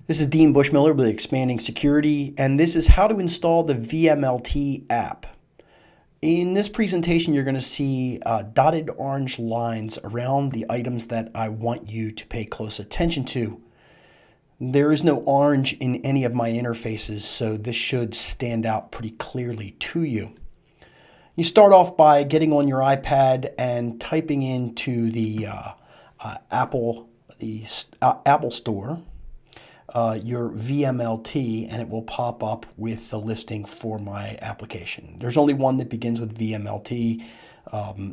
This is Dean Bushmiller with Expanding Security, and this is how to install the vmlt app. In this presentation, you're going to see dotted orange lines around the items that I want you to pay close attention to. There is no orange in any of my interfaces, so this should stand out pretty clearly to you. You start off by getting on your iPad and typing into the Apple Store your vmlt, and it will pop up with the listing for my application. There's only one that begins with vmlt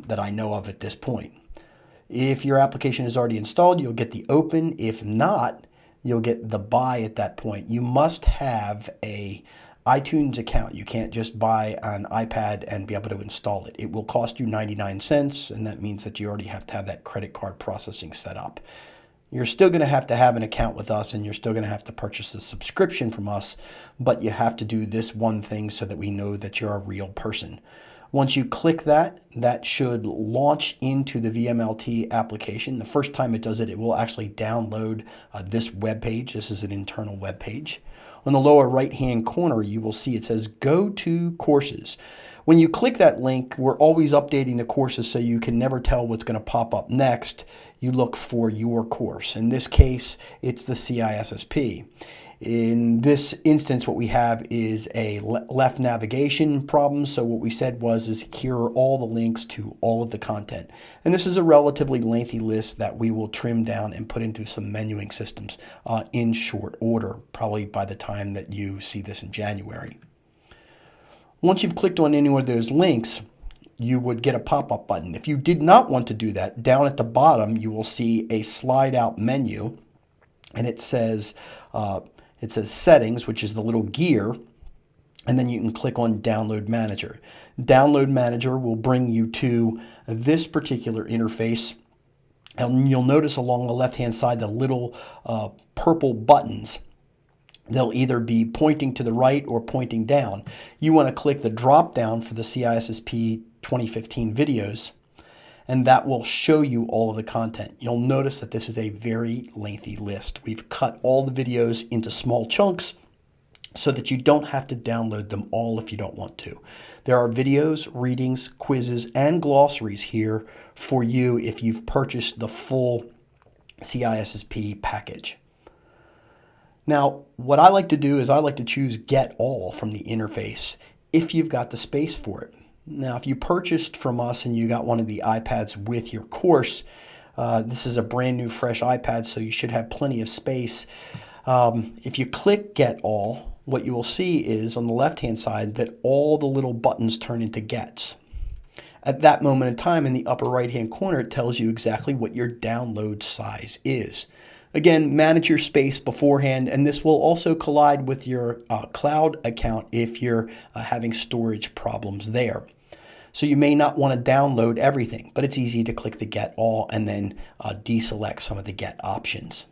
that I know of at this point. If your application is already installed, you'll get the open. If not, you'll get the buy at that point. You must have a iTunes account. You can't just buy an iPad and be able to install it. It will cost you 99 cents, and that means that you already have to have that credit card processing set up. You're still going to have an account with us, and you're still going to have to purchase a subscription from us, but you have to do this one thing so that we know that you're a real person. Once you click that, that should launch into the vmlt application. The first time it does it, it will actually download this web page. This is an internal web page. On the lower right-hand corner, you will see it says Go to Courses. When you click that link, we're always updating the courses so you can never tell what's going to pop up next. You look for your course. In this case, it's the CISSP. In this instance, what we have is a left navigation problem. So what we said is here are all the links to all of the content. And this is a relatively lengthy list that we will trim down and put into some menuing systems in short order, probably by the time that you see this in January. Once you've clicked on any one of those links, you would get a pop-up button. If you did not want to do that, down at the bottom, you will see a slide-out menu, and it says Settings, which is the little gear, and then you can click on Download Manager. Download Manager will bring you to this particular interface, and you'll notice along the left-hand side the little purple buttons. They'll either be pointing to the right or pointing down. You want to click the drop down for the CISSP 2015 videos, and that will show you all of the content. You'll notice that this is a very lengthy list. We've cut all the videos into small chunks so that you don't have to download them all if you don't want to. There are videos, readings, quizzes, and glossaries here for you if you've purchased the full CISSP package. Now, what I like to do is I like to choose Get All from the interface if you've got the space for it. Now, if you purchased from us and you got one of the iPads with your course, this is a brand new fresh iPad, so you should have plenty of space. If you click Get All, what you will see is on the left-hand side that all the little buttons turn into Gets. At that moment in time, in the upper right-hand corner, it tells you exactly what your download size is. Again, manage your space beforehand, and this will also collide with your cloud account if you're having storage problems there. So you may not want to download everything, but it's easy to click the Get All and then deselect some of the Get options.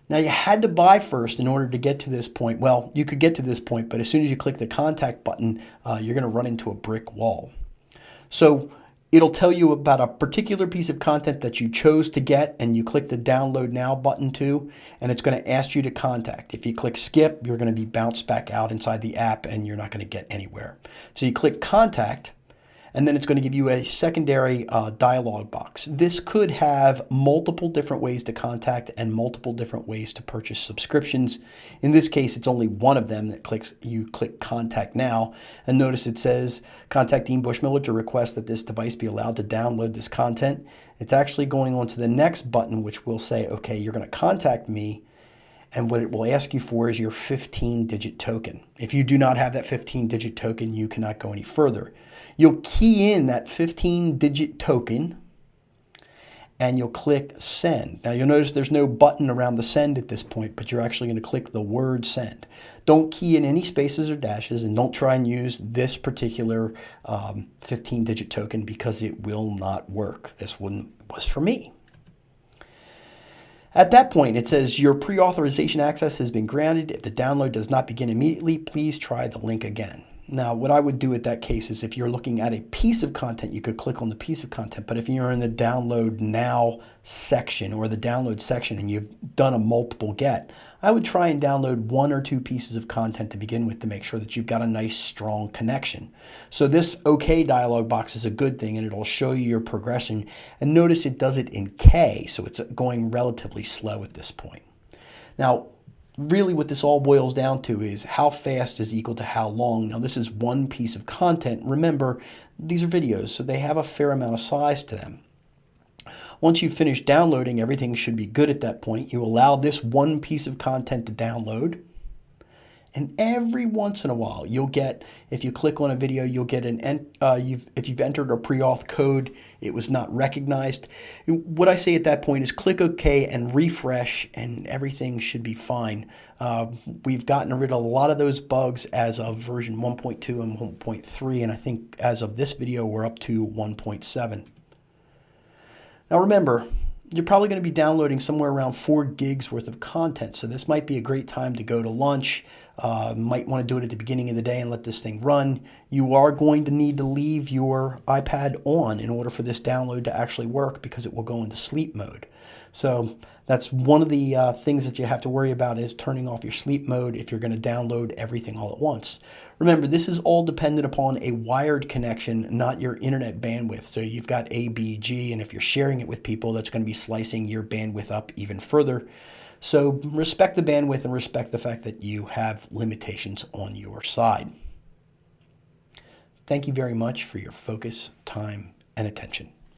Now, you had to buy first in order to get to this point. Well, you could get to this point, but as soon as you click the Contact button, you're going to run into a brick wall. So it'll tell you about a particular piece of content that you chose to get, and you click the Download Now button too, and it's going to ask you to contact. If you click Skip, you're going to be bounced back out inside the app, and you're not going to get anywhere. So you click Contact, and then it's going to give you a secondary dialog box. This could have multiple different ways to contact and multiple different ways to purchase subscriptions. In this case, it's only one of them that you click Contact Now, and notice it says, contact Dean Bushmiller to request that this device be allowed to download this content. It's actually going on to the next button, which will say, okay, you're going to contact me, and what it will ask you for is your 15-digit token. If you do not have that 15-digit token, you cannot go any further. You'll key in that 15-digit token, and you'll click Send. Now, you'll notice there's no button around the send at this point, but you're actually going to click the word send. Don't key in any spaces or dashes, and don't try and use this particular 15-digit token because it will not work. This one was for me. At that point, it says your pre-authorization access has been granted. If the download does not begin immediately, please try the link again. Now, what I would do at that case is if you're looking at a piece of content, you could click on the piece of content. But if you're in the download now section or the download section and you've done a multiple get, I would try and download 1 or 2 pieces of content to begin with to make sure that you've got a nice strong connection. So this OK dialog box is a good thing, and it'll show you your progression. And notice it does it in K, so it's going relatively slow at this point. Now, really what this all boils down to is how fast is equal to how long. Now this is one piece of content. Remember, these are videos, so they have a fair amount of size to them. Once you finish downloading, everything should be good at that point. You allow this one piece of content to download. And every once in a while, you'll get, if you click on a video, you'll get if you've entered a pre-auth code, it was not recognized. What I say at that point is click OK and refresh, and everything should be fine. We've gotten rid of a lot of those bugs as of version 1.2 and 1.3, and I think as of this video, we're up to 1.7. Now remember, you're probably going to be downloading somewhere around 4 gigs worth of content, so this might be a great time to go to lunch. Might want to do it at the beginning of the day and let this thing run. You are going to need to leave your iPad on in order for this download to actually work, because it will go into sleep mode. So that's one of the things that you have to worry about, is turning off your sleep mode if you're going to download everything all at once. Remember, this is all dependent upon a wired connection, not your internet bandwidth. So you've got A, B, G, and if you're sharing it with people, that's going to be slicing your bandwidth up even further. So respect the bandwidth and respect the fact that you have limitations on your side. Thank you very much for your focus, time, and attention.